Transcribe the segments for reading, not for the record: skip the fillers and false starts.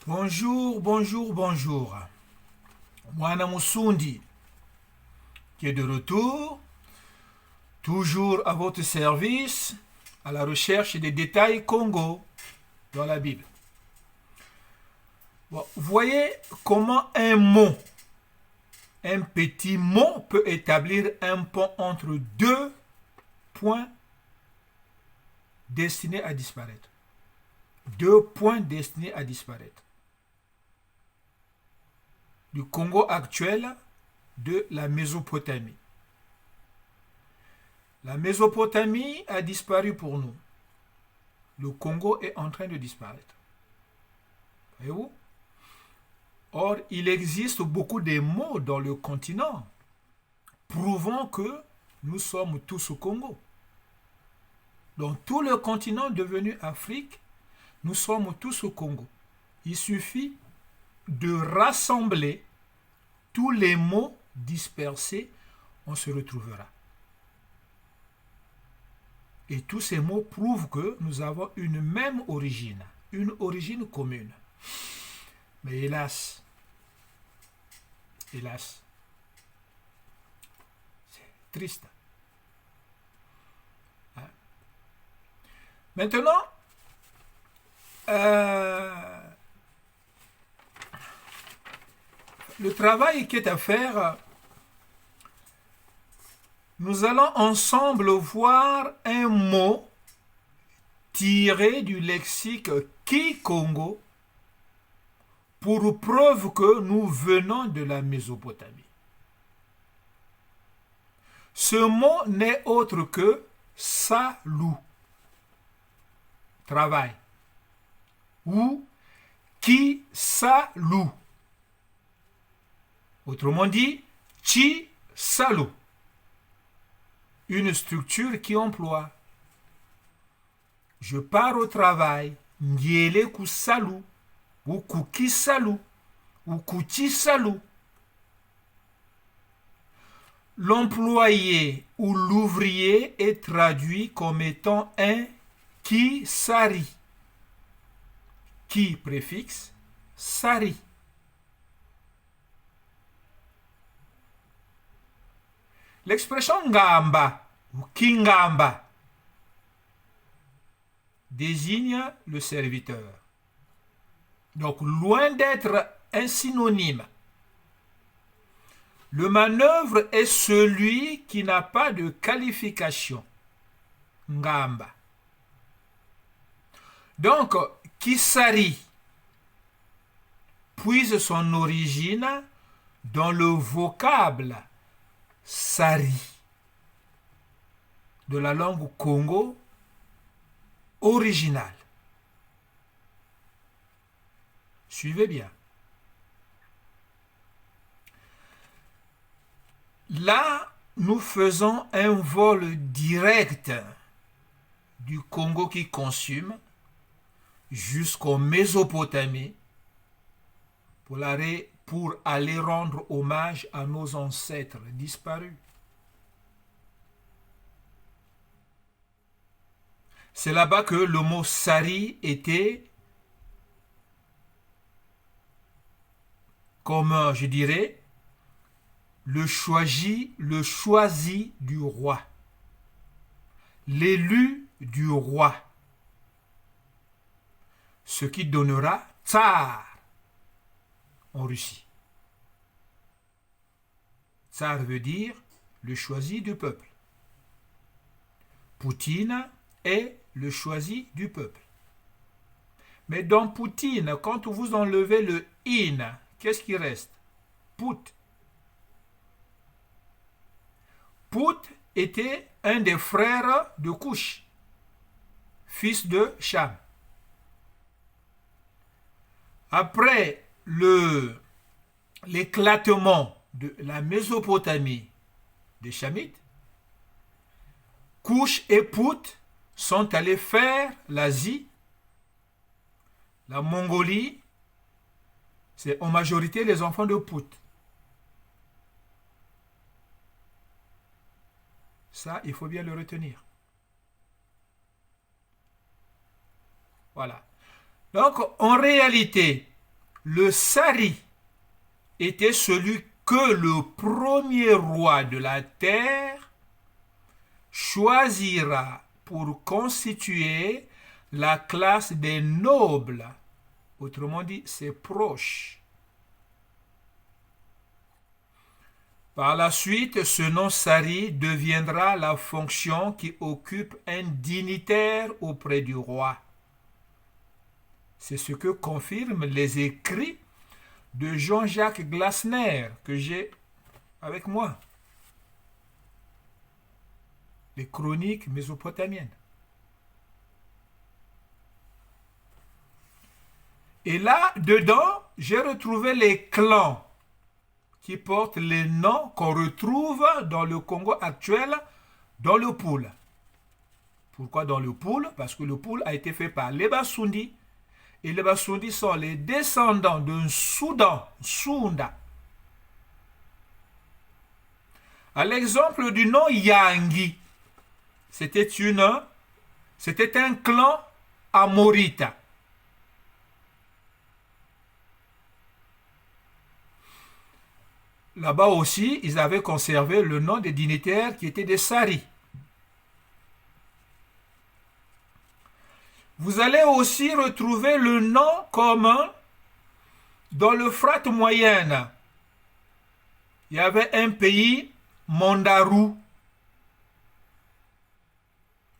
Bonjour, bonjour, bonjour. Mwana Musundi, qui est de retour, toujours à votre service, à la recherche des détails Congo dans la Bible. Bon, voyez comment un petit mot peut établir un pont entre deux points destinés à disparaître. Deux points destinés à disparaître. Du Congo actuel, de la Mésopotamie. La Mésopotamie a disparu pour nous. Le Congo est en train de disparaître. Voyez-vous? Or, il existe beaucoup de mots dans le continent prouvant que nous sommes tous au Congo. Dans tout le continent devenu Afrique, nous sommes tous au Congo. Il suffit de rassembler tous les mots dispersés, on se retrouvera. Et tous ces mots prouvent que nous avons une même origine, une origine commune. Mais hélas, c'est triste. Hein? Maintenant, le travail qui est à faire, nous allons ensemble voir un mot tiré du lexique Kikongo pour preuve que nous venons de la Mésopotamie. Ce mot n'est autre que salou, travail, ou qui salou. Autrement dit, chi salou. Une structure qui emploie. Je pars au travail, ndiele ku salou, ou kuki salou, ou kuchi salou. L'employé ou l'ouvrier est traduit comme étant un qui sari. Qui préfixe sari. L'expression ngamba ou kingamba désigne le serviteur. Donc, loin d'être un synonyme, le manœuvre est celui qui n'a pas de qualification. Ngamba. Donc, Kisari puise son origine dans le vocable Sari de la langue Congo originale. Suivez bien. Là, nous faisons un vol direct du Congo qui consume jusqu'au Mésopotamie pour aller rendre hommage à nos ancêtres disparus. C'est là-bas que le mot sari était, comme je dirais, le choisi du roi, l'élu du roi, ce qui donnera tsar en Russie. Tsar veut dire le choisi du peuple. Poutine est le choisi du peuple. Mais dans Poutine, quand vous enlevez le in, qu'est-ce qui reste? Pout. Pout était un des frères de Couch, fils de Cham. Après l'éclatement de la Mésopotamie des Chamites, Couch et Pout sont allés faire l'Asie, la Mongolie, c'est en majorité les enfants de Pout. Ça, il faut bien le retenir. Voilà. Donc, en réalité, Le sari était celui que le premier roi de la terre choisira pour constituer la classe des nobles, autrement dit ses proches. Par la suite, ce nom sari deviendra la fonction qui occupe un dignitaire auprès du roi. C'est ce que confirment les écrits de Jean-Jacques Glasner que j'ai avec moi. Les chroniques mésopotamiennes. Et là, dedans, j'ai retrouvé les clans qui portent les noms qu'on retrouve dans le Congo actuel, dans le Poul. Pourquoi dans le Poul? Parce que le Poul a été fait par les Basundi. Et les Basundi sont les descendants d'un Sounda. À l'exemple du nom Yangi, c'était un clan amorita. Là-bas aussi, ils avaient conservé le nom des dignitaires qui étaient des Sari. Vous allez aussi retrouver le nom commun dans l'Euphrate moyenne. Il y avait un pays, Mondarou.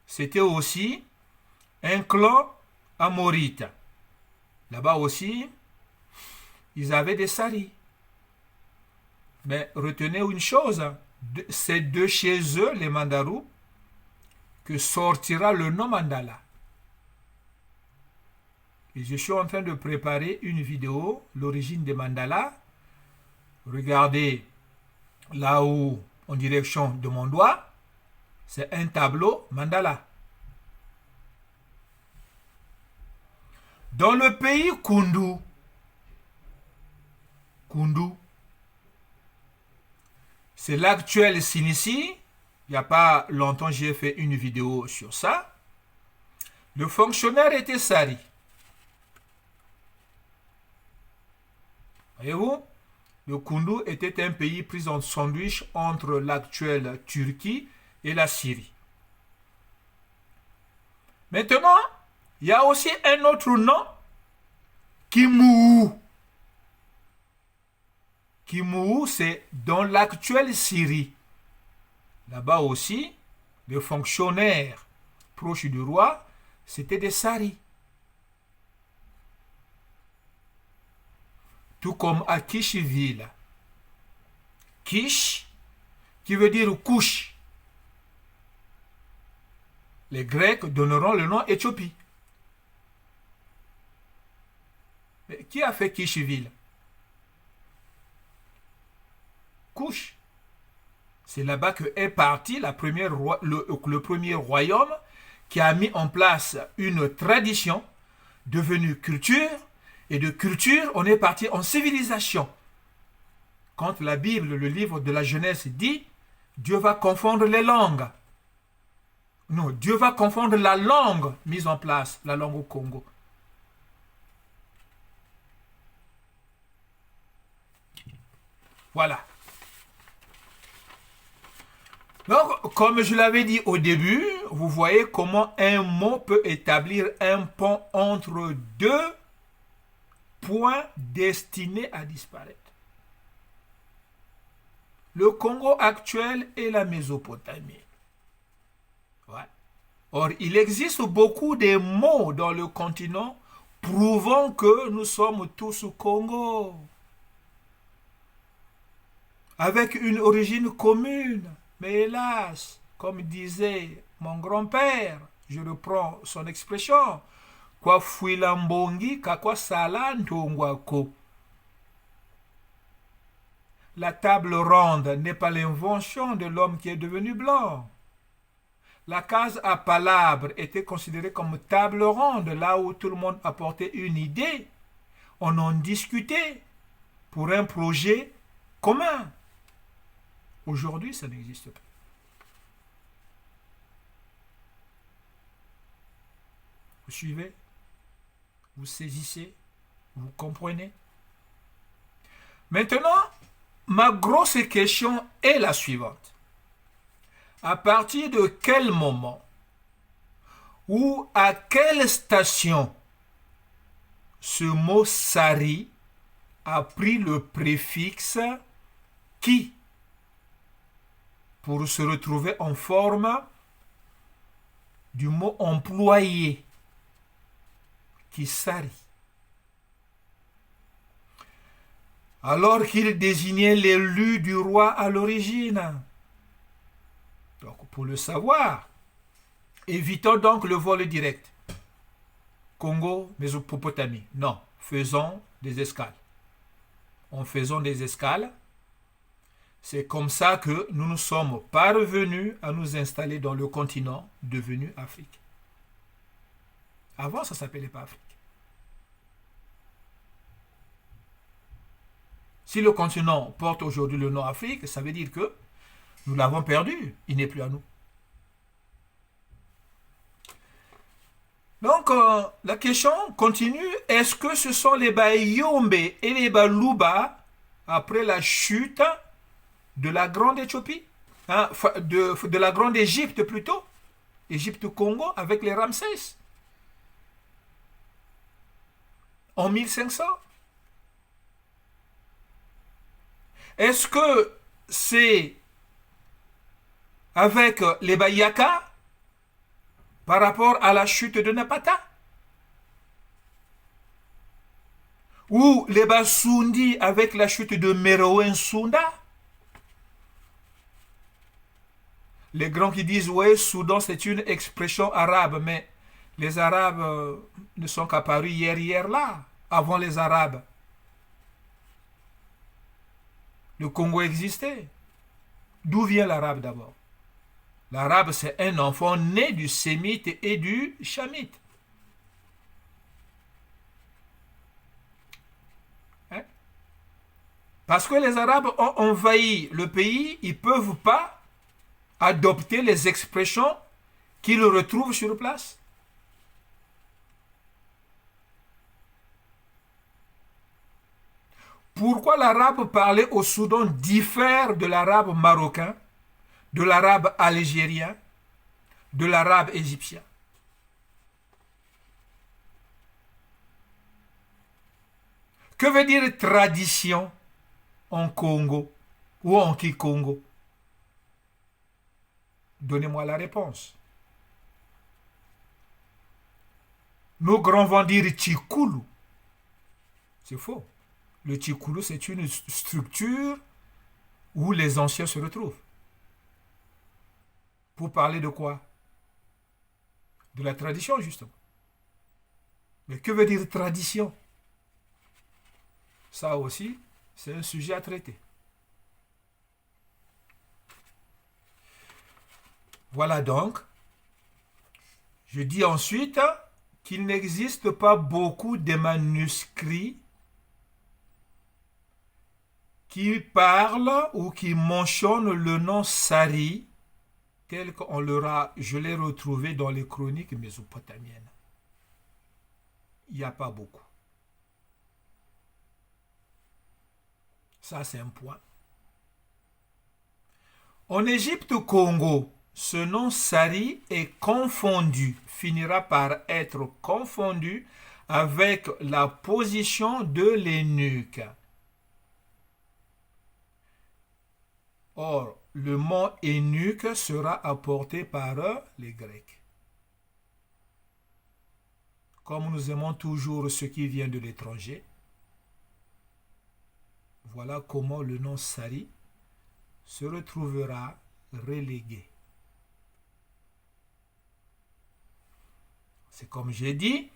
C'était aussi un clan amorite. Là-bas aussi, ils avaient des Sari. Mais retenez une chose, c'est de chez eux, les Mandarous, que sortira le nom Mandala. Et je suis en train de préparer une vidéo, l'origine des mandalas. Regardez là où, en direction de mon doigt, c'est un tableau mandala. Dans le pays Kundu, c'est l'actuel Sinisi. Il n'y a pas longtemps, j'ai fait une vidéo sur ça. Le fonctionnaire était Sari. Voyez-vous, le Kundu était un pays pris en sandwich entre l'actuelle Turquie et la Syrie. Maintenant, il y a aussi un autre nom, Kimuu. Kimuu, c'est dans l'actuelle Syrie. Là-bas aussi, les fonctionnaires proches du roi, c'était des Saris. Tout comme à Kishiville. Kish, qui veut dire couche. Les Grecs donneront le nom Éthiopie. Mais qui a fait Kishiville? Couche. C'est là-bas que est parti le premier royaume qui a mis en place une tradition devenue culture. Et de culture, on est parti en civilisation. Quand la Bible, le livre de la Genèse dit, Dieu va confondre les langues. Non, Dieu va confondre la langue mise en place, la langue au Congo. Voilà. Donc, comme je l'avais dit au début, vous voyez comment un mot peut établir un pont entre deux points destinés à disparaître. Le Congo actuel et la Mésopotamie. Ouais. Or, il existe beaucoup de mots dans le continent prouvant que nous sommes tous au Congo. Avec une origine commune. Mais hélas, comme disait mon grand-père, je reprends son expression, Kwa fuilambongi kakwa sala ntongwako. La table ronde n'est pas l'invention de l'homme qui est devenu blanc. La case à palabres était considérée comme table ronde, là où tout le monde apportait une idée. On en discutait pour un projet commun. Aujourd'hui, ça n'existe pas. Vous suivez? Vous saisissez? Vous comprenez? Maintenant, ma grosse question est la suivante. À partir de quel moment ou à quelle station ce mot sari a pris le préfixe qui pour se retrouver en forme du mot employé qui sari. Alors qu'il désignait l'élu du roi à l'origine. Donc, pour le savoir, évitons donc le vol direct. Congo, Mésopotamie. Non, faisons des escales. En faisant des escales, c'est comme ça que nous nous sommes parvenus à nous installer dans le continent devenu Afrique. Avant, ça ne s'appelait pas Afrique. Si le continent porte aujourd'hui le nom Afrique, ça veut dire que nous l'avons perdu. Il n'est plus à nous. Donc, la question continue. Est-ce que ce sont les Bayombe et les Baluba, après la chute de la Grande Éthiopie, de la Grande Égypte plutôt, Égypte-Congo, avec les Ramsès, en 1500? Est-ce que c'est avec les Bayaka par rapport à la chute de Napata? Ou les Basundi avec la chute de Merowen Sunda? Les grands qui disent, oui, Soudan c'est une expression arabe, mais les Arabes ne sont qu'apparus hier là, avant les Arabes. Le Congo existait. D'où vient l'arabe d'abord? L'arabe, c'est un enfant né du sémite et du chamite. Hein? Parce que les Arabes ont envahi le pays, ils ne peuvent pas adopter les expressions qu'ils retrouvent sur place. Pourquoi l'arabe parlé au Soudan diffère de l'arabe marocain, de l'arabe algérien, de l'arabe égyptien? Que veut dire tradition en Congo ou en Kikongo? Donnez-moi la réponse. Nos grands vont dire Tchikoulou. C'est faux. Le Tchikoulou, c'est une structure où les anciens se retrouvent. Pour parler de quoi? De la tradition, justement. Mais que veut dire tradition? Ça aussi, c'est un sujet à traiter. Voilà donc. Je dis ensuite qu'il n'existe pas beaucoup de manuscrits qui parlent ou qui mentionnent le nom Sari tel qu'on l'aura, je l'ai retrouvé dans les chroniques mésopotamiennes. Il n'y a pas beaucoup. Ça, c'est un point. En Égypte-Congo, ce nom Sari est confondu, finira par être confondu avec la position de l'eunuque. Or, le mot eunuque sera apporté par les Grecs. Comme nous aimons toujours ce qui vient de l'étranger, voilà comment le nom Sari se retrouvera relégué. C'est comme j'ai dit,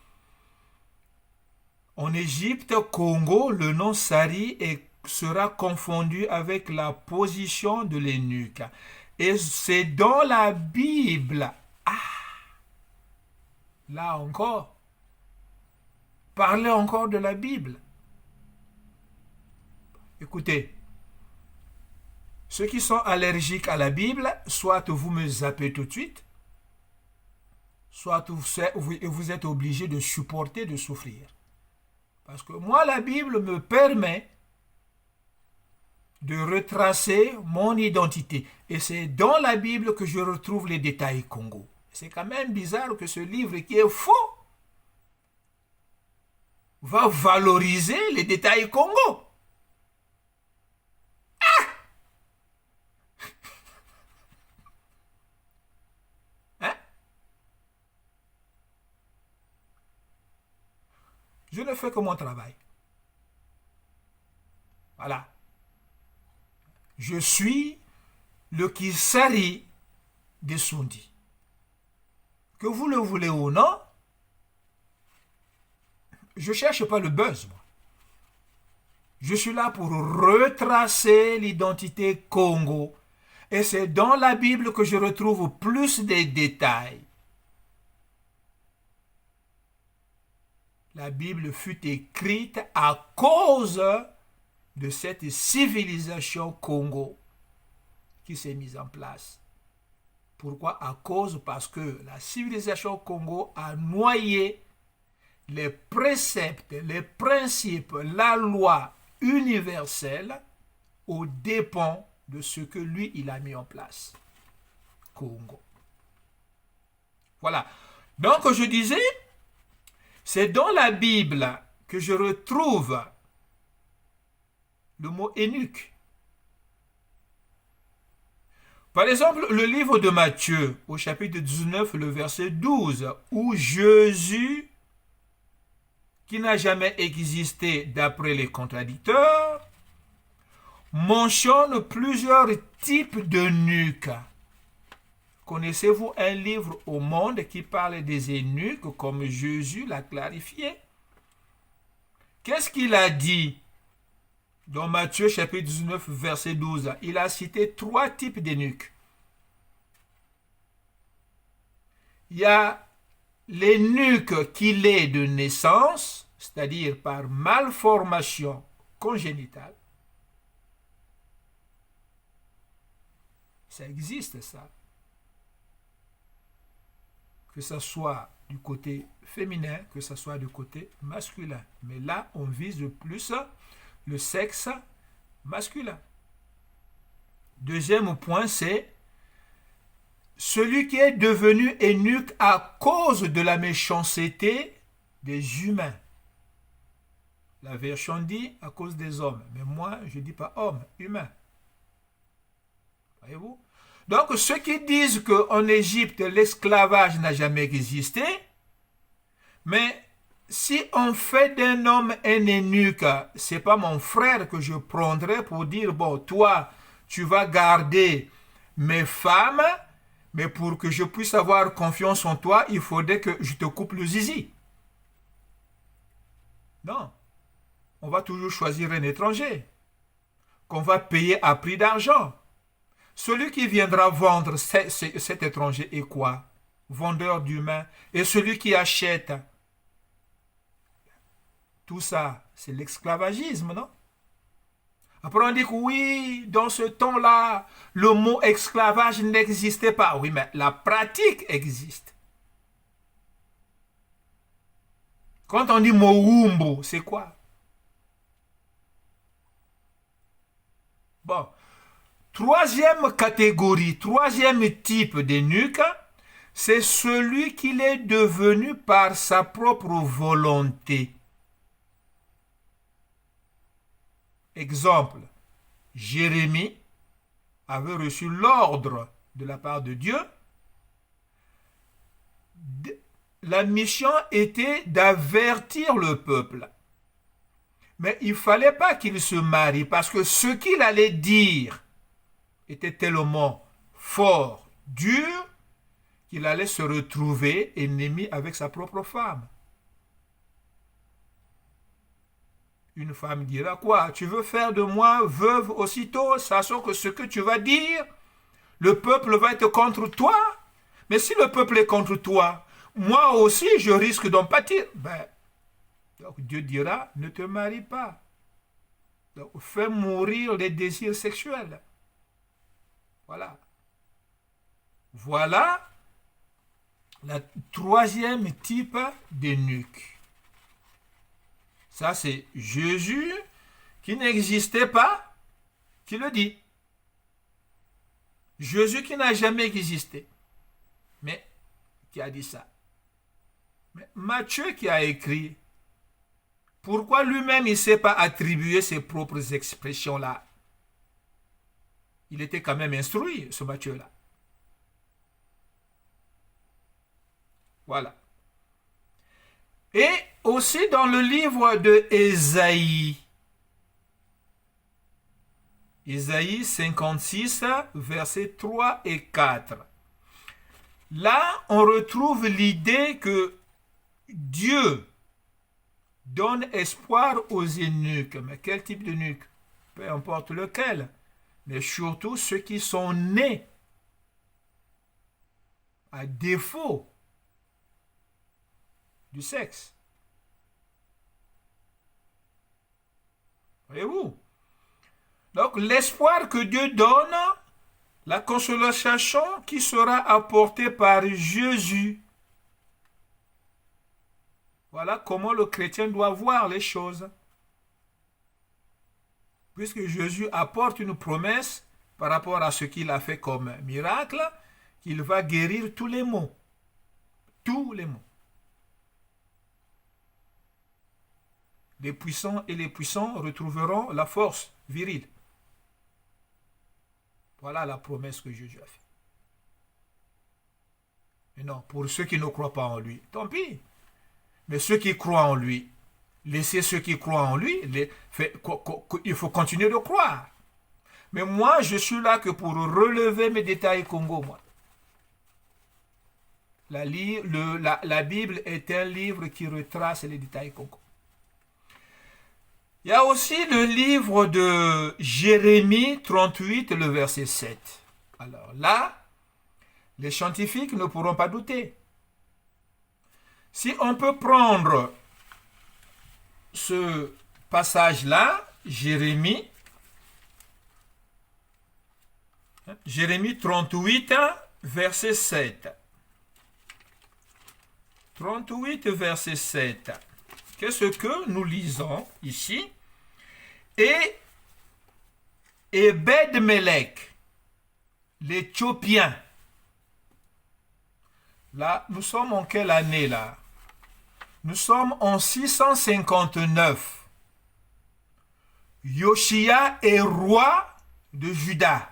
en Égypte, Congo, le nom Sari sera confondu avec la position de l'eunuque. Et c'est dans la Bible. Là encore. Parlez encore de la Bible. Écoutez, ceux qui sont allergiques à la Bible, soit vous me zappez tout de suite, soit vous êtes obligé de supporter, de souffrir. Parce que moi, la Bible me permet de retracer mon identité. Et c'est dans la Bible que je retrouve les détails Congo. C'est quand même bizarre que ce livre qui est faux va valoriser les détails Congo. Hein? Je ne fais que mon travail. Voilà. Je suis le Kisari des Sundi. Que vous le voulez ou non, je ne cherche pas le buzz, moi. Je suis là pour retracer l'identité Congo. Et c'est dans la Bible que je retrouve plus de détails. La Bible fut écrite à cause de cette civilisation Congo qui s'est mise en place. Pourquoi à cause? Parce que la civilisation Congo a noyé les préceptes, les principes, la loi universelle aux dépens de ce que lui, il a mis en place. Congo. Voilà. Donc, je disais, c'est dans la Bible que je retrouve le mot eunuque. Par exemple, le livre de Matthieu, au chapitre 19, le verset 12, où Jésus, qui n'a jamais existé d'après les contradicteurs, mentionne plusieurs types d'eunuques. Connaissez-vous un livre au monde qui parle des eunuques comme Jésus l'a clarifié? Qu'est-ce qu'il a dit dans Matthieu chapitre 19 verset 12? Il a cité 3 types d'eunuques. Il y a l'eunuque qui l'est de naissance, c'est-à-dire par malformation congénitale. Ça existe, ça. Que ce soit du côté féminin, que ce soit du côté masculin. Mais là, on vise plus le sexe masculin. Deuxième point, c'est celui qui est devenu eunuque à cause de la méchanceté des humains. La version dit à cause des hommes. Mais moi, je ne dis pas homme, humain. Voyez-vous? Donc, ceux qui disent qu'en Égypte, l'esclavage n'a jamais existé, mais si on fait d'un homme un eunuque, ce n'est pas mon frère que je prendrai pour dire, bon, toi, tu vas garder mes femmes, mais pour que je puisse avoir confiance en toi, il faudrait que je te coupe le zizi. Non. On va toujours choisir un étranger qu'on va payer à prix d'argent. Celui qui viendra vendre cet étranger est quoi? Vendeur d'humains. Et celui qui achète, tout ça, c'est l'esclavagisme, non? Après on dit que oui, dans ce temps-là, le mot esclavage n'existait pas. Oui, mais la pratique existe. Quand on dit Mowumbo, c'est quoi? Bon. Troisième catégorie, troisième type d'eunuque, c'est celui qu'il est devenu par sa propre volonté. Exemple, Jérémie avait reçu l'ordre de la part de Dieu. La mission était d'avertir le peuple. Mais il ne fallait pas qu'il se marie parce que ce qu'il allait dire était tellement fort, dur, qu'il allait se retrouver ennemi avec sa propre femme. Une femme dira quoi? Tu veux faire de moi veuve aussitôt, sachant que ce que tu vas dire, le peuple va être contre toi. Mais si le peuple est contre toi, moi aussi je risque d'en pâtir. Donc Dieu dira, ne te marie pas. Donc, fais mourir les désirs sexuels. Voilà. Voilà le troisième type d'eunuque. Ça, c'est Jésus qui n'existait pas, qui le dit. Jésus qui n'a jamais existé, mais qui a dit ça. Mais Matthieu qui a écrit, pourquoi lui-même il ne s'est pas attribué ses propres expressions-là? Il était quand même instruit, ce Matthieu-là. Voilà. Et aussi dans le livre de Ésaïe, Ésaïe 56, versets 3 et 4. Là, on retrouve l'idée que Dieu donne espoir aux eunuques. Mais quel type d'eunuque? Peu importe lequel. Mais surtout ceux qui sont nés à défaut du sexe. Voyez-vous? Donc l'espoir que Dieu donne, la consolation qui sera apportée par Jésus. Voilà comment le chrétien doit voir les choses. Puisque Jésus apporte une promesse par rapport à ce qu'il a fait comme miracle, qu'il va guérir tous les maux. Tous les maux. Les puissants et les puissants retrouveront la force virile. Voilà la promesse que Jésus a faite. Mais non, pour ceux qui ne croient pas en lui, tant pis. Mais ceux qui croient en lui, laissez ceux qui croient en lui, il faut continuer de croire. Mais moi, je suis là que pour relever mes détails Congo, moi. La Bible est un livre qui retrace les détails Congo. Il y a aussi le livre de Jérémie 38, le verset 7. Alors là, les scientifiques ne pourront pas douter. Si on peut prendre ce passage-là, Jérémie 38, verset 7. 38, verset 7. Qu'est-ce que nous lisons ici? Et Ebed-Melech, l'Éthiopien. Là, nous sommes en quelle année là? Nous sommes en 659. Yoshia est roi de Juda.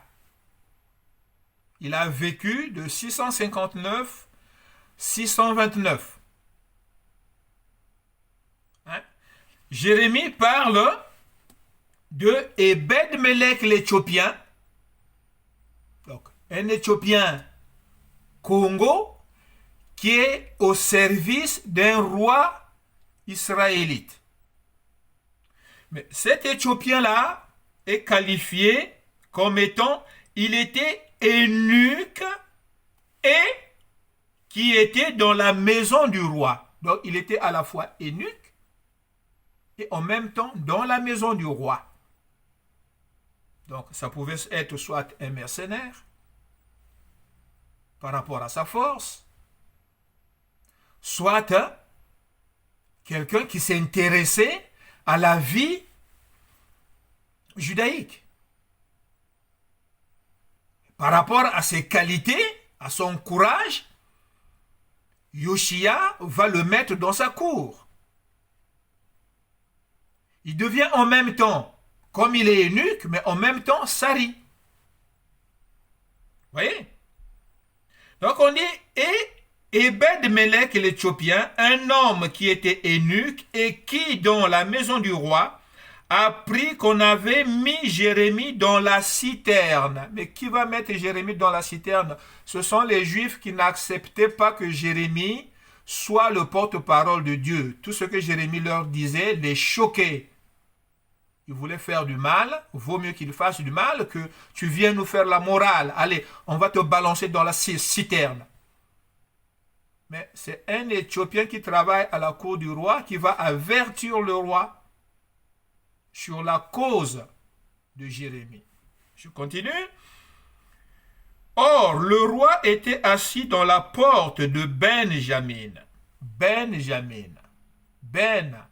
Il a vécu de 659 629. Jérémie parle de Ebed-Melech l'Éthiopien. Donc, un Éthiopien Congo qui est au service d'un roi israélite. Mais cet Éthiopien-là est qualifié comme étant, il était eunuque et qui était dans la maison du roi. Donc, il était à la fois eunuque et en même temps dans la maison du roi. Donc, ça pouvait être soit un mercenaire par rapport à sa force, soit quelqu'un qui s'intéressait à la vie judaïque. Par rapport à ses qualités, à son courage, Yoshia va le mettre dans sa cour. Il devient en même temps, comme il est eunuque, mais en même temps sari. Vous voyez? Donc on dit, et Ebed-Melech l'Éthiopien, un homme qui était eunuque et qui, dans la maison du roi, apprit qu'on avait mis Jérémie dans la citerne. Mais qui va mettre Jérémie dans la citerne? Ce sont les Juifs qui n'acceptaient pas que Jérémie soit le porte-parole de Dieu. Tout ce que Jérémie leur disait les choquait. Ils voulaient faire du mal, vaut mieux qu'ils fassent du mal que tu viens nous faire la morale. Allez, on va te balancer dans la citerne. Mais c'est un Éthiopien qui travaille à la cour du roi qui va avertir le roi sur la cause de Jérémie. Je continue. Or, le roi était assis dans la porte de Benjamin. Benjamin. Ben,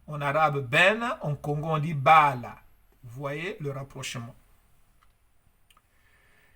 en arabe Ben, en Congo on dit Bala. Vous voyez le rapprochement.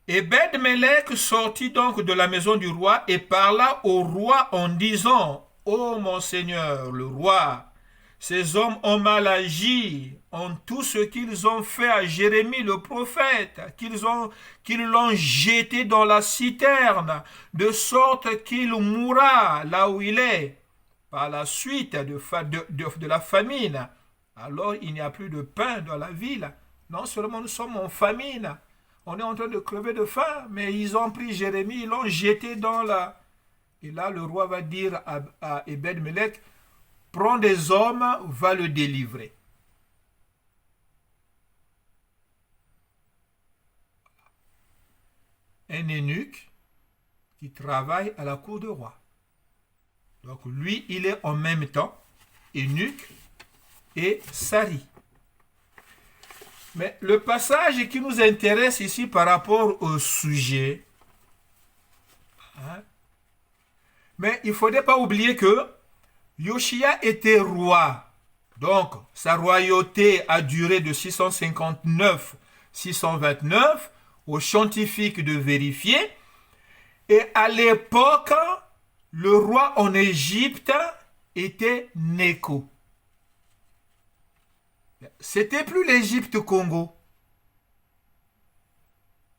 Ebed-Melech sortit donc de la maison du roi et parla au roi en disant: Ô mon Seigneur, le roi, ces hommes ont mal agi en tout ce qu'ils ont fait à Jérémie le prophète, qu'ils l'ont jeté dans la citerne, de sorte qu'il mourra là où il est, par la suite de la famine. Alors il n'y a plus de pain dans la ville. Non seulement nous sommes en famine, on est en train de crever de faim, mais ils ont pris Jérémie, ils l'ont jeté dans la... Et là, le roi va dire à Ebed-Melech: prends des hommes, va le délivrer. Un eunuque qui travaille à la cour du roi. Donc lui, il est en même temps eunuque et sari. Mais le passage qui nous intéresse ici par rapport au sujet, mais il ne faudrait pas oublier que Yoshia était roi. Donc, sa royauté a duré de 659-629, aux scientifiques de vérifier. Et à l'époque, le roi en Égypte était Néco. C'était plus l'Égypte Congo.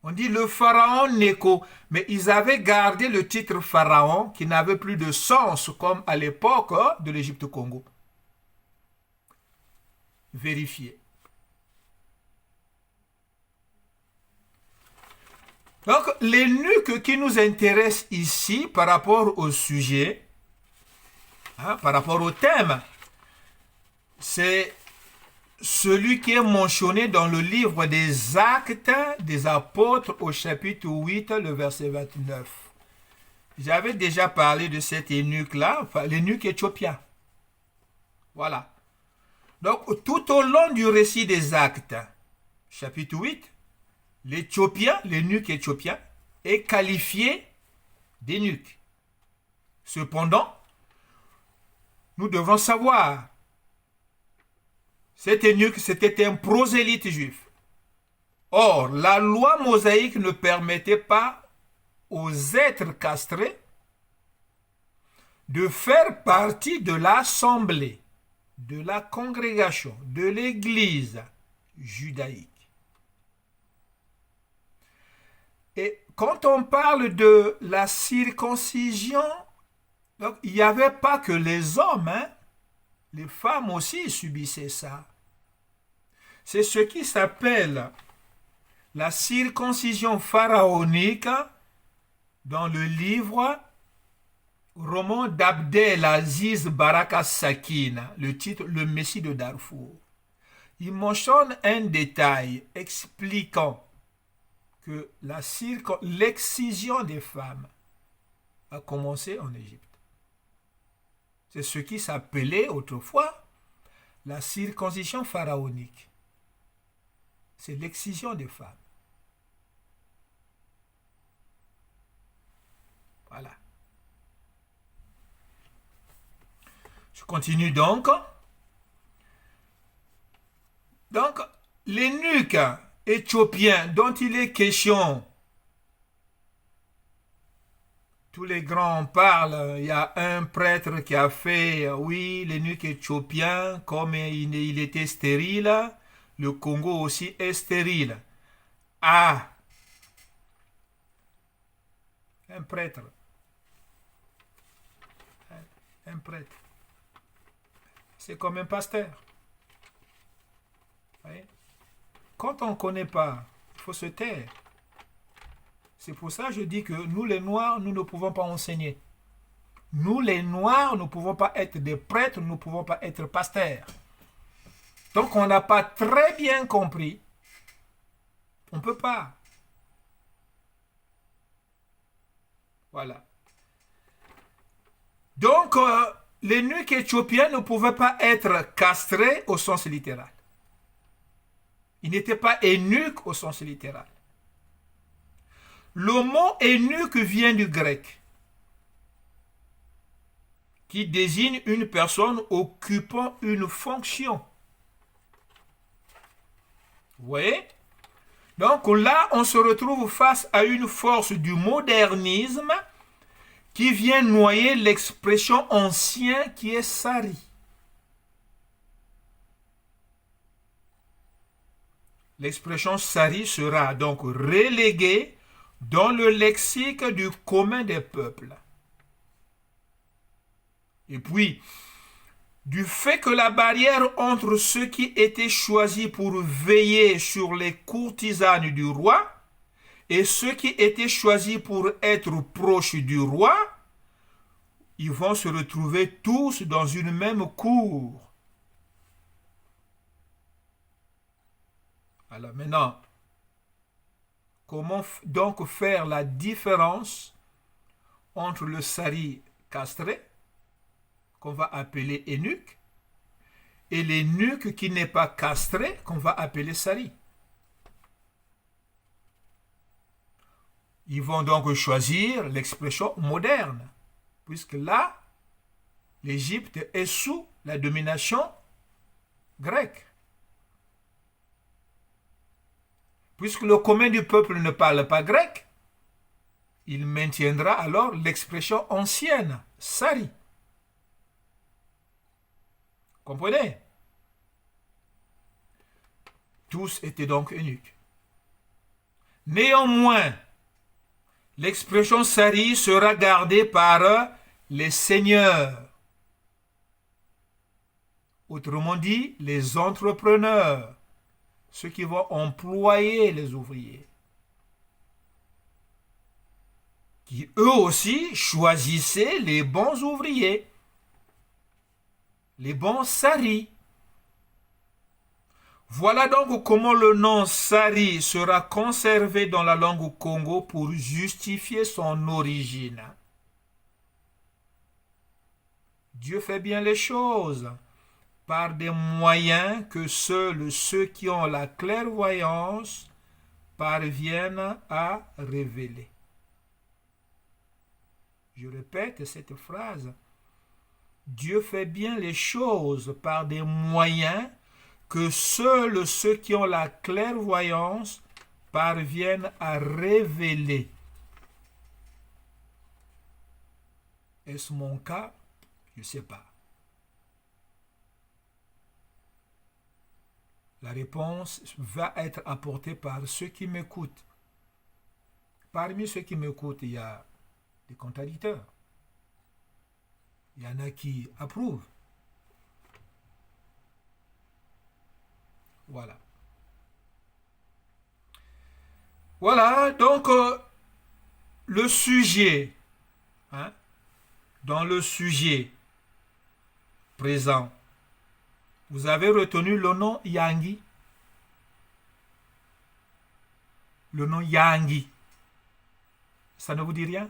On dit le pharaon Néco, mais ils avaient gardé le titre pharaon qui n'avait plus de sens comme à l'époque de l'Égypte Congo. Vérifiez. Donc, l'eunuque qui nous intéresse ici par rapport au sujet, par rapport au thème, c'est celui qui est mentionné dans le livre des Actes des Apôtres au chapitre 8, le verset 29. J'avais déjà parlé de cet eunuque-là, l'eunuque éthiopien. Voilà. Donc, tout au long du récit des Actes, chapitre 8, l'Éthiopien, l'eunuque éthiopien, est qualifié d'eunuque. Cependant, nous devons savoir, cet eunuque, c'était un prosélyte juif. Or, la loi mosaïque ne permettait pas aux êtres castrés de faire partie de l'assemblée, de la congrégation, de l'église judaïque. Et quand on parle de la circoncision, donc, il n'y avait pas que les hommes, les femmes aussi subissaient ça. C'est ce qui s'appelle la circoncision pharaonique dans le livre roman d'Abdel Aziz Baraka Sakine, le titre Le Messie de Darfour. Il mentionne un détail expliquant que l'excision des femmes a commencé en Égypte. C'est ce qui s'appelait autrefois la circoncision pharaonique. C'est l'excision des femmes. Voilà. Je continue donc. Donc, l'eunuque éthiopien dont il est question, tous les grands en parlent. Il y a un prêtre qui a fait, oui, l'eunuque éthiopien, comme il était stérile, le Congo aussi est stérile. Ah, un prêtre. Un prêtre. C'est comme un pasteur. Vous voyez? Quand on ne connaît pas, il faut se taire. C'est pour ça que je dis que nous les Noirs, nous ne pouvons pas enseigner. Nous les Noirs, nous ne pouvons pas être des prêtres, nous ne pouvons pas être pasteurs. Donc on n'a pas très bien compris. On ne peut pas. Voilà. Donc l'eunuque éthiopien ne pouvait pas être castré au sens littéral. Il n'était pas eunuque au sens littéral. Le mot eunuque vient du grec, qui désigne une personne occupant une fonction. Vous voyez? Donc là, on se retrouve face à une force du modernisme qui vient noyer l'expression ancienne qui est sari. L'expression sari sera donc reléguée dans le lexique du commun des peuples. Et puis, du fait que la barrière entre ceux qui étaient choisis pour veiller sur les courtisanes du roi et ceux qui étaient choisis pour être proches du roi, ils vont se retrouver tous dans une même cour. Alors maintenant, comment donc faire la différence entre le sari castré, qu'on va appeler eunuque, et l'eunuque qui n'est pas castré, qu'on va appeler sari? Ils vont donc choisir l'expression moderne, puisque là, l'Égypte est sous la domination grecque. Puisque le commun du peuple ne parle pas grec, il maintiendra alors l'expression ancienne, sari. Comprenez? Tous étaient donc eunuques. Néanmoins, l'expression sari sera gardée par les seigneurs. Autrement dit, les entrepreneurs, ceux qui vont employer les ouvriers, qui eux aussi choisissaient les bons ouvriers, les bons saris. Voilà donc comment le nom sari sera conservé dans la langue Congo pour justifier son origine. Dieu fait bien les choses par des moyens que seuls ceux qui ont la clairvoyance parviennent à révéler. Je répète cette phrase. Dieu fait bien les choses par des moyens que seuls ceux qui ont la clairvoyance parviennent à révéler. Est-ce mon cas? Je ne sais pas. La réponse va être apportée par ceux qui m'écoutent. Parmi ceux qui m'écoutent, il y a des contradicteurs. Il y en a qui approuvent. Voilà. Voilà, donc le sujet, dans le sujet présent, vous avez retenu le nom Yangi. Le nom Yangi. Ça ne vous dit rien?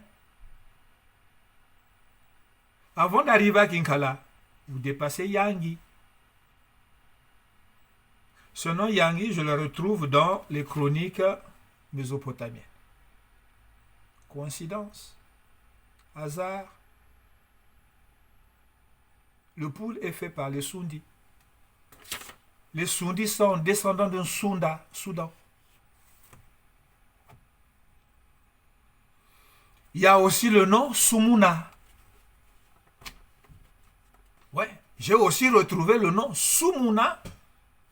Avant d'arriver à Kinkala, vous dépassez Yangi. Ce nom Yangi, je le retrouve dans les chroniques mésopotamiennes. Coïncidence? Hasard? Le poule est fait par les Sundis. Les Sundis sont descendants d'un Soudan. Il y a aussi le nom Sumuna. Ouais, j'ai aussi retrouvé le nom Sumuna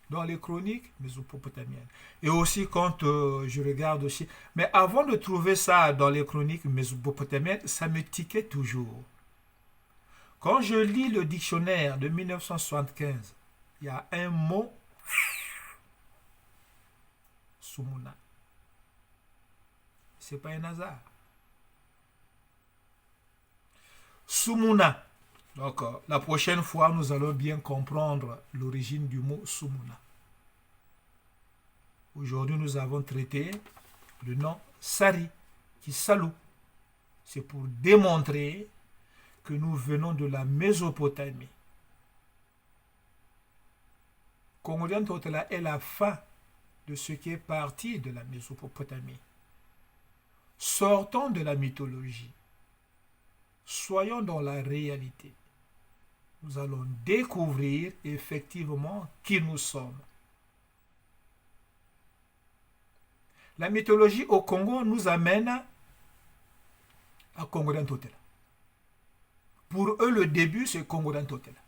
dans les chroniques mésopotamiennes. Et aussi quand je regarde aussi. Mais avant de trouver ça dans les chroniques mésopotamiennes, ça me tiquait toujours. Quand je lis le dictionnaire de 1975, il y a un mot Sumuna. C'est pas un hasard. Sumuna. Donc, la prochaine fois, nous allons bien comprendre l'origine du mot Sumuna. Aujourd'hui, nous avons traité le nom Sari, qui salue. C'est pour démontrer que nous venons de la Mésopotamie. Congodian Totala est la fin de ce qui est parti de la Mésopotamie. Sortons de la mythologie. Soyons dans la réalité. Nous allons découvrir effectivement qui nous sommes. La mythologie au Congo nous amène à Congo Dantotela. Pour eux, le début, c'est Congo Dantotela.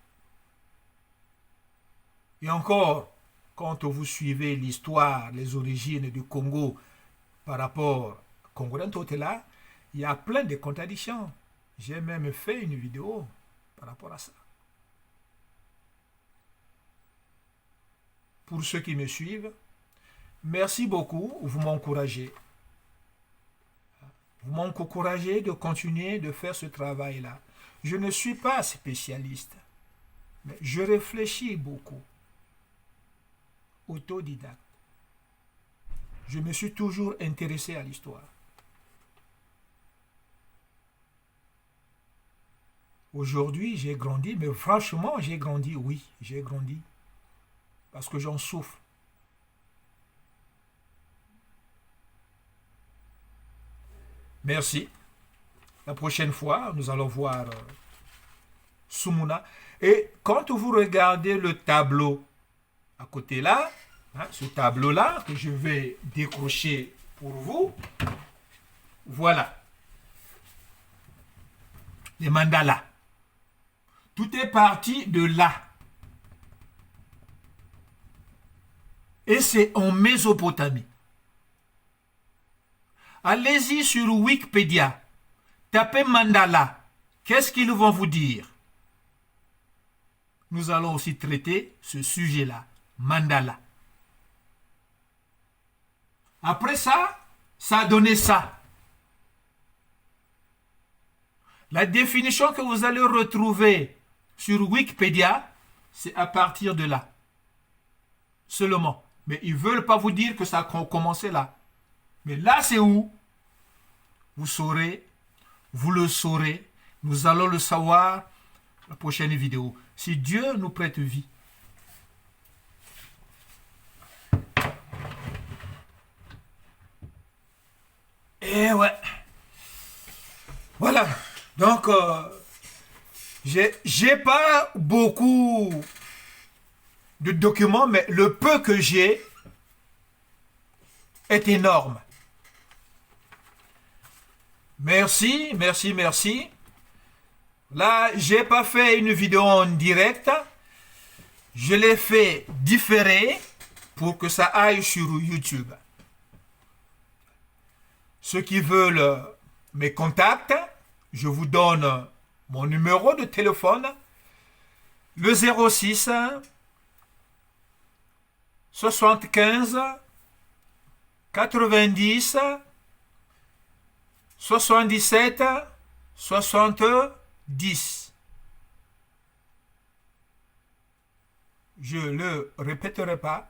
Et encore, quand vous suivez l'histoire, les origines du Congo par rapport à Congo Dantotela, il y a plein de contradictions. J'ai même fait une vidéo par rapport à ça. Pour ceux qui me suivent, merci beaucoup, vous m'encouragez. Vous m'encouragez de continuer de faire ce travail-là. Je ne suis pas spécialiste, mais je réfléchis beaucoup. Autodidacte. Je me suis toujours intéressé à l'histoire. Aujourd'hui, j'ai grandi, mais franchement, j'ai grandi, oui, j'ai grandi. Parce que j'en souffre. Merci. La prochaine fois, nous allons voir Sumuna. Et quand vous regardez le tableau à côté là, hein, ce tableau-là que je vais décrocher pour vous, voilà. Les mandalas. Tout est parti de là. Et c'est en Mésopotamie. Allez-y sur Wikipédia. Tapez mandala. Qu'est-ce qu'ils vont vous dire? Nous allons aussi traiter ce sujet-là. Mandala. Après ça, ça a donné ça. La définition que vous allez retrouver sur Wikipédia, c'est à partir de là. Seulement. Mais ils ne veulent pas vous dire que ça a commencé là. Mais là, c'est où? Vous saurez, vous le saurez. Nous allons le savoir la prochaine vidéo. Si Dieu nous prête vie. Et ouais. Voilà. Donc, j'ai pas beaucoup de documents, mais le peu que j'ai est énorme. Merci, merci, merci. Là, j'ai pas fait une vidéo en direct. Je l'ai fait différé pour que ça aille sur YouTube. Ceux qui veulent mes contacts, je vous donne mon numéro de téléphone, le 06 75 90 77 70. Je ne le répéterai pas.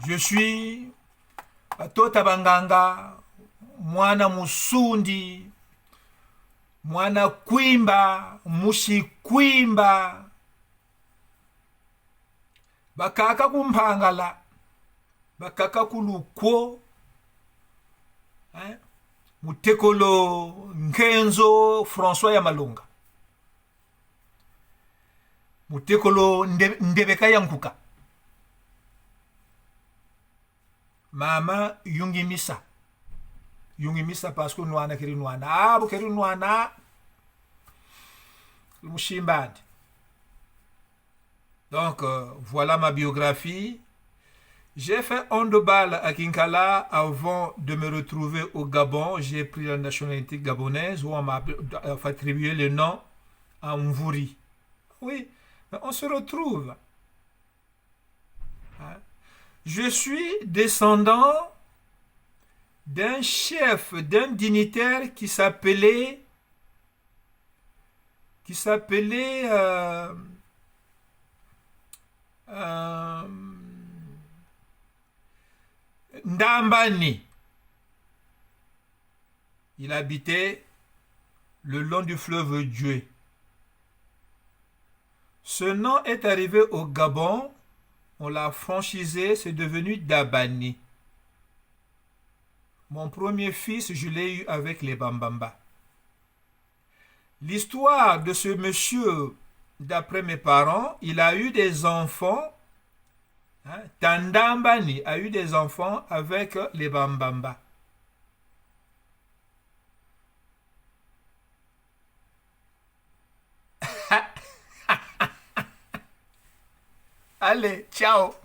Je suis Tota Banganga, mwana musundi, mwana kwimba, mushi kwimba. Bakaka kumpangala, bakaka kulukwo, mutekolo Nkenzo François ya Malonga, mutekolo Ndebeka Yankuka, mama Yungi Misa. Yungi Misa parce que nous avons kiri nuana. Ah, vous kiri nuana. Donc, voilà ma biographie. J'ai fait 11 balles à Kinkala avant de me retrouver au Gabon. J'ai pris la nationalité gabonaise où on m'a attribué le nom à Mvouri. Oui, mais on se retrouve. Hein? Je suis descendant d'un chef, d'un dignitaire qui s'appelait Ndambani. Il habitait le long du fleuve Djoué. Ce nom est arrivé au Gabon, on l'a franchisé, c'est devenu Dabani. Mon premier fils, je l'ai eu avec les Bambamba. L'histoire de ce monsieur, d'après mes parents, il a eu des enfants Hein? Tandambani a eu des enfants avec les Bambamba. Allez, ciao.